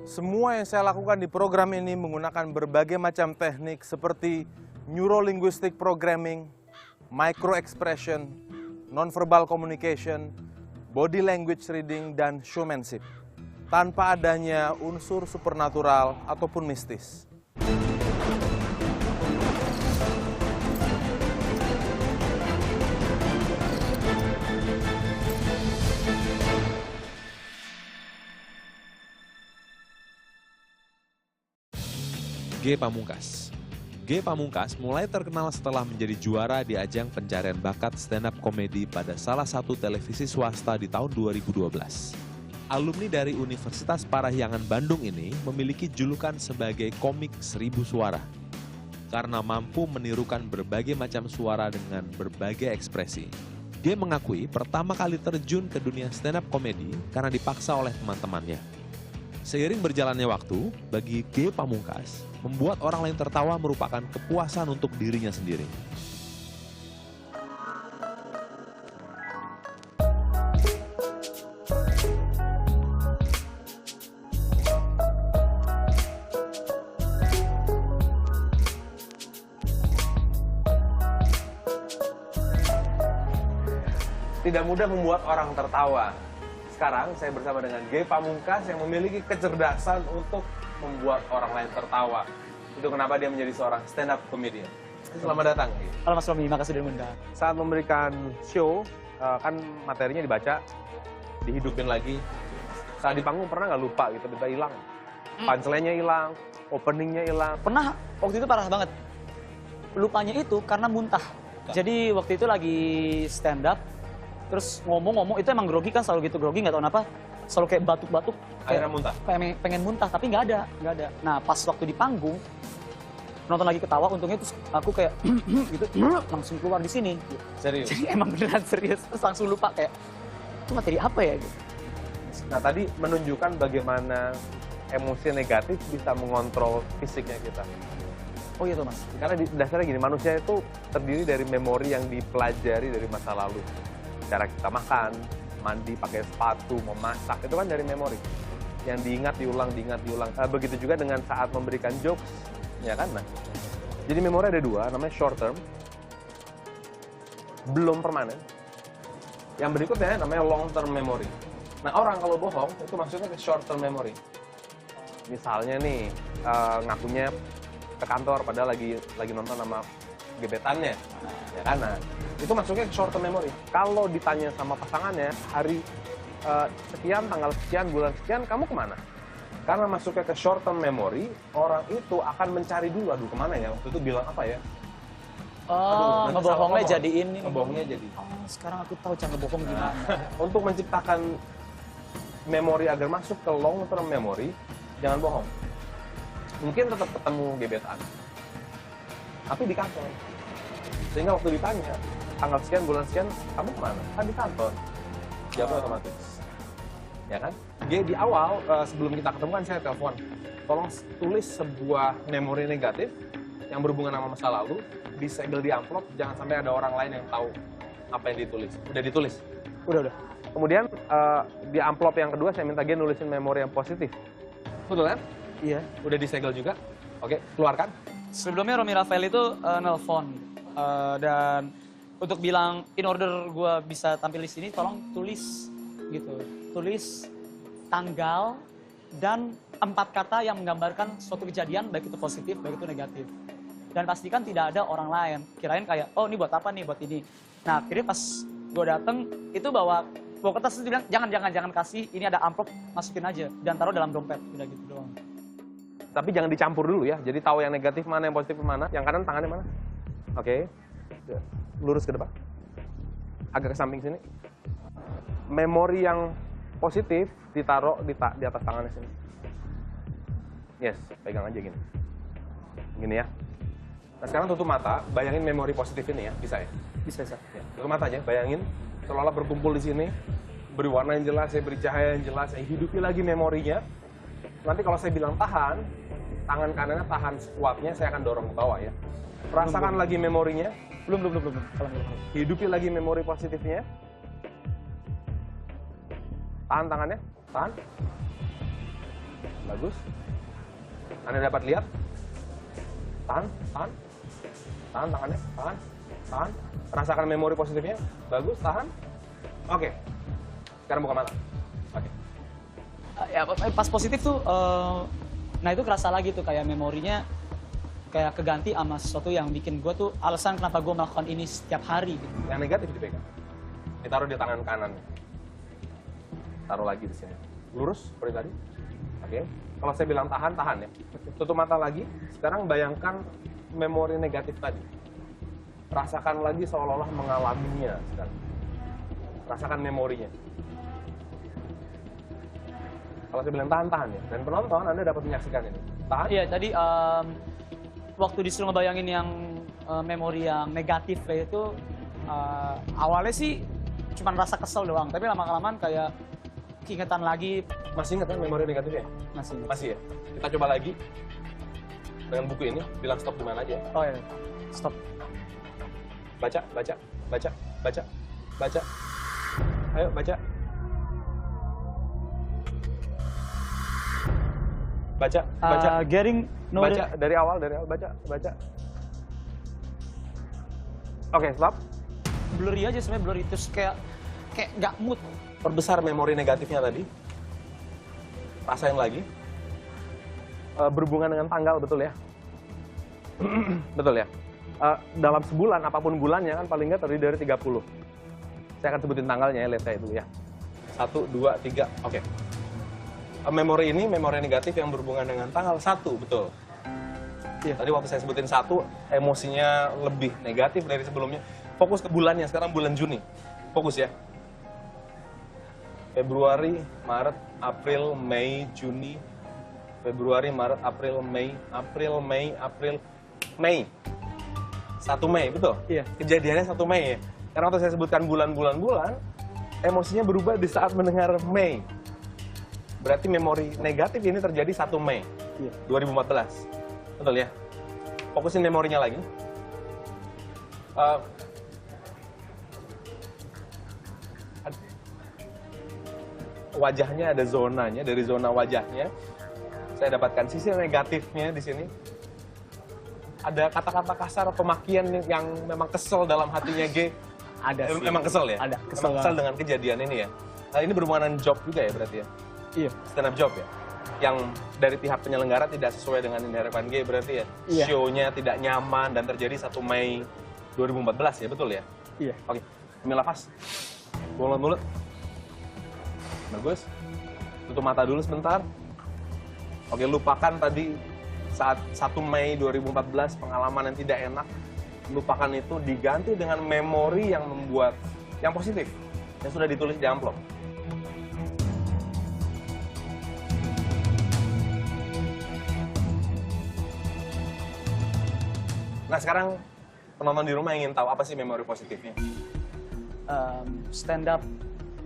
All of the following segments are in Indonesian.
Semua yang saya lakukan di program ini menggunakan berbagai macam teknik seperti neurolinguistic programming, micro expression, nonverbal communication, body language reading, dan showmanship. Tanpa adanya unsur supernatural ataupun mistis. G. Pamungkas. G. Pamungkas mulai terkenal setelah menjadi juara di ajang pencarian bakat stand-up komedi pada salah satu televisi swasta di tahun 2012. Alumni dari Universitas Parahyangan Bandung ini memiliki julukan sebagai komik 1000 suara. Karena mampu menirukan berbagai macam suara dengan berbagai ekspresi. G mengakui pertama kali terjun ke dunia stand-up komedi karena dipaksa oleh teman-temannya. Seiring berjalannya waktu, bagi G. Pamungkas, membuat orang lain tertawa merupakan kepuasan untuk dirinya sendiri. Tidak mudah membuat orang tertawa. Sekarang saya bersama dengan G. Pamungkas yang memiliki kecerdasan untuk membuat orang lain tertawa. Itu kenapa dia menjadi seorang stand-up comedian. Selamat datang. Halo Mas Romi, makasih sudah mengundang. Saat memberikan show, kan materinya dibaca, dihidupin lagi. Saat di panggung pernah nggak lupa gitu, tiba-tiba hilang. Punchline-nya hilang, openingnya hilang. Pernah, waktu itu parah banget. Lupanya itu karena muntah. Jadi waktu itu lagi stand up, terus ngomong-ngomong, itu emang grogi kan, selalu gitu grogi, nggak tahu kenapa. Selalu kayak batuk-batuk. Akhirnya muntah? Pengen muntah, tapi nggak ada. Nah pas waktu di panggung, nonton lagi ketawa, untungnya terus aku kayak gitu, langsung keluar di sini. Serius? Jadi emang beneran serius, terus langsung lupa kayak, itu materi apa ya gitu. Nah tadi menunjukkan bagaimana emosi negatif bisa mengontrol fisiknya kita. Oh iya tuh Mas. Karena dasarnya gini, manusia itu terdiri dari memori yang dipelajari dari masa lalu. Cara kita makan, mandi, pakai sepatu, memasak, itu kan dari memori. Yang diingat, diulang. Begitu juga dengan saat memberikan jokes, ya kan? Nah, jadi memori ada dua, namanya short term, belum permanen. Yang berikutnya namanya long term memory. Nah, orang kalau bohong, itu maksudnya ke short term memory. Misalnya nih, ngakunya ke kantor, padahal lagi nonton sama gebetannya, ya kan? Nah, itu masuknya ke short term memory. Kalau ditanya sama pasangannya, hari sekian, tanggal sekian, bulan sekian, kamu kemana? Karena masuknya ke short term memory, orang itu akan mencari dulu, aduh kemana ya? Waktu itu bilang apa ya? Oh, ngebohongnya jadi ini. Ngebohongnya jadi. Oh, sekarang aku tahu cara ngebohong gimana. Untuk menciptakan memori agar masuk ke long term memory, jangan bohong. Mungkin tetap ketemu gebetan, tapi di kantor. Sehingga waktu ditanya, tanggal sekian, bulan sekian, kamu kemana? Kan di kantor. Jawabnya otomatis. Ya kan? Di awal, sebelum kita ketemu kan saya telepon. Tolong tulis sebuah memori negatif yang berhubungan sama masa lalu, disegel di amplop, jangan sampai ada orang lain yang tahu apa yang ditulis. Udah ditulis? Udah. Kemudian, di amplop yang kedua, saya minta dia nulisin memori yang positif. Betul kan? Iya. Udah disegel juga? Oke, keluarkan. Sebelumnya Romi Rafael itu nelpon dan untuk bilang in order gue bisa tampil di sini, tolong tulis gitu, tulis tanggal dan 4 kata yang menggambarkan suatu kejadian, baik itu positif, baik itu negatif. Dan pastikan tidak ada orang lain. Kirain kayak, oh ini buat apa nih, buat ini. Nah akhirnya pas gue dateng, itu bawa kertas, itu bilang jangan kasih, ini ada amplop, masukin aja dan taruh dalam dompet, udah gitu doang. Tapi jangan dicampur dulu ya, jadi tahu yang negatif mana, yang positif mana, yang kanan tangannya mana. Oke, lurus ke depan, agak ke samping sini. Memori yang positif ditaruh di atas tangannya sini. Yes, pegang aja gini. Gini ya. Nah sekarang tutup mata, bayangin memori positif ini ya, bisa ya? Bisa. Ya, tutup mata aja, bayangin seolah-olah berkumpul di sini, beri warna yang jelas, saya beri cahaya yang jelas, saya hidupi lagi memorinya. Nanti kalau saya bilang tahan, tangan kanannya tahan sekuatnya, saya akan dorong ke bawah ya. Rasakan lagi memorinya. Belum. Hidupi lagi memori positifnya. Tahan tangannya, tahan. Bagus. Anda dapat lihat? Tahan, tahan. Tahan tangannya, tahan, tahan. Rasakan memori positifnya. Bagus, tahan. Oke. Sekarang buka mata. Oke. Ya pas positif tuh, nah itu kerasa lagi tuh kayak memorinya kayak keganti sama sesuatu yang bikin gue tuh alasan kenapa gue melakukan ini setiap hari gitu. Yang negatif dipegang. Ditaruh di tangan kanan. Taruh lagi di sini. Lurus seperti tadi. Oke. Kalau saya bilang tahan, tahan ya. Tutup mata lagi. Sekarang bayangkan memori negatif tadi. Rasakan lagi seolah-olah mengalaminya sekarang. Rasakan memorinya. Kalau saya bilang tahan, tahan ya. Dan penonton, Anda dapat menyaksikan ini. Tahan. Iya, tadi waktu disuruh ngebayangin yang memori yang negatif kayak itu, awalnya sih cuma rasa kesel doang. Tapi lama-kelamaan kayak keingetan lagi. Masih ingat kan memori negatifnya? Masih. Masih ya? Kita coba lagi. Dengan buku ini, bilang stop di mana aja. Oh iya, stop. Baca, baca, baca, baca, baca. Ayo, baca. Baca, baca. Getting Baca, dari awal, baca, baca. Oke, stop. Blurry aja sebenarnya, blurry. Terus kayak nggak mood. Perbesar memori negatifnya tadi. Rasain lagi. Berhubungan dengan tanggal, betul ya? Betul ya? Dalam sebulan, apapun bulannya kan paling nggak terdiri dari 30. Saya akan sebutin tanggalnya ya, lihat saya dulu ya. 1, 2, 3, oke. Memori ini, memori negatif yang berhubungan dengan tanggal 1, betul. Iya. Tadi waktu saya sebutin 1, emosinya lebih negatif dari sebelumnya. Fokus ke bulannya, sekarang bulan Juni. Fokus ya. Februari, Maret, April, Mei, Juni. Februari, Maret, April, Mei, Mei. 1 Mei, betul? Iya. Kejadiannya 1 Mei ya. Karena waktu saya sebutkan bulan-bulan, emosinya berubah di saat mendengar Mei. Berarti memori negatif ini terjadi 1 Mei, Iya. 2014. Betul ya? Fokusin memorinya lagi. Wajahnya ada zonanya, dari zona wajahnya saya dapatkan sisi negatifnya di sini. Ada kata-kata kasar, pemakian yang memang kesel dalam hatinya G. Ada sih. Emang kesel ya? Ada, Emang kesel dengan kejadian ini ya? Nah, ini berhubungan dengan job juga ya berarti ya? Iya. Stand up job ya? Yang dari pihak penyelenggara tidak sesuai dengan yang diharapkan G berarti ya? Iya. Show-nya tidak nyaman dan terjadi 1 Mei 2014 ya, betul ya? Iya. Oke, ambil nafas. Buang mulut. Bagus. Tutup mata dulu sebentar. Oke, lupakan tadi saat 1 Mei 2014 pengalaman yang tidak enak. Lupakan itu, diganti dengan memori yang membuat, yang positif. Yang sudah ditulis di amplop. Nah sekarang penonton di rumah ingin tahu apa sih memori positifnya? Stand up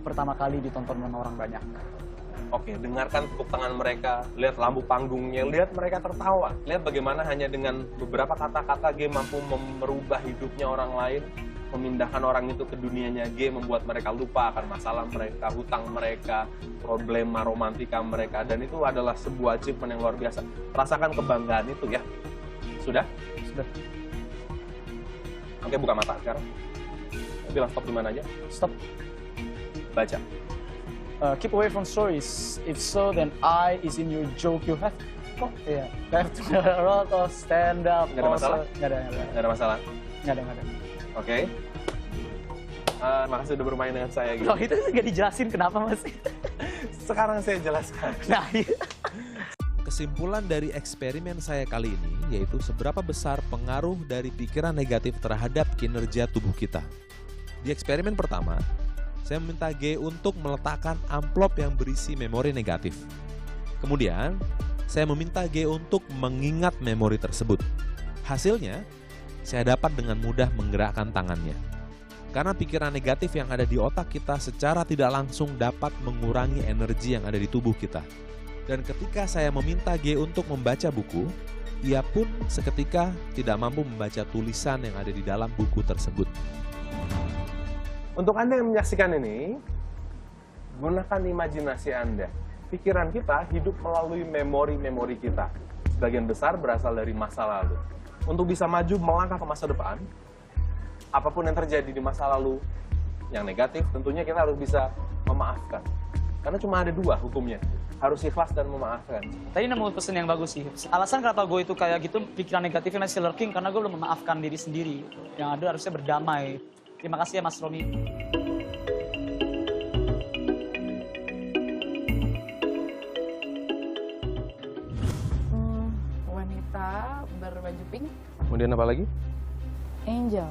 pertama kali ditonton orang banyak. Oke, dengarkan tepuk tangan mereka, lihat lampu panggungnya, lihat mereka tertawa. Lihat bagaimana hanya dengan beberapa kata-kata G mampu merubah hidupnya orang lain, memindahkan orang itu ke dunianya G, membuat mereka lupa akan masalah mereka, hutang mereka, problema romantika mereka, dan itu adalah sebuah achievement yang luar biasa. Rasakan kebanggaan itu ya. Sudah? Sudah. Oke, buka mata sekarang. Bilang stop di mana aja. Stop. Baca. Keep away from stories. If so, then I is in your joke you have. Oh, iya. Have to a lot of stand up. Nggak ada masalah? Nggak ada. Nggak ada masalah? Nggak ada. Oke. Makasih udah bermain dengan saya gitu. Loh, itu nggak dijelasin kenapa, Mas? Sekarang saya jelaskan. Nah, iya. Kesimpulan dari eksperimen saya kali ini yaitu seberapa besar pengaruh dari pikiran negatif terhadap kinerja tubuh kita. Di eksperimen pertama, saya meminta G untuk meletakkan amplop yang berisi memori negatif. Kemudian, saya meminta G untuk mengingat memori tersebut. Hasilnya, saya dapat dengan mudah menggerakkan tangannya. Karena pikiran negatif yang ada di otak kita secara tidak langsung dapat mengurangi energi yang ada di tubuh kita. Dan ketika saya meminta G untuk membaca buku, ia pun seketika tidak mampu membaca tulisan yang ada di dalam buku tersebut. Untuk Anda yang menyaksikan ini, gunakan imajinasi Anda. pikiran kita hidup melalui memori-memori kita. Sebagian besar berasal dari masa lalu. Untuk bisa maju melangkah ke masa depan, apapun yang terjadi di masa lalu yang negatif, tentunya kita harus bisa memaafkan. Karena cuma ada dua hukumnya, harus ikhlas dan memaafkan. Tadi nemu pesan yang bagus sih. Alasan kenapa gue itu kayak gitu, pikiran negatifnya masih lurking, karena gue belum memaafkan diri sendiri. Yang ada harusnya berdamai. Terima kasih ya Mas Romi. Wanita berbaju pink, Kemudian apa lagi? angel.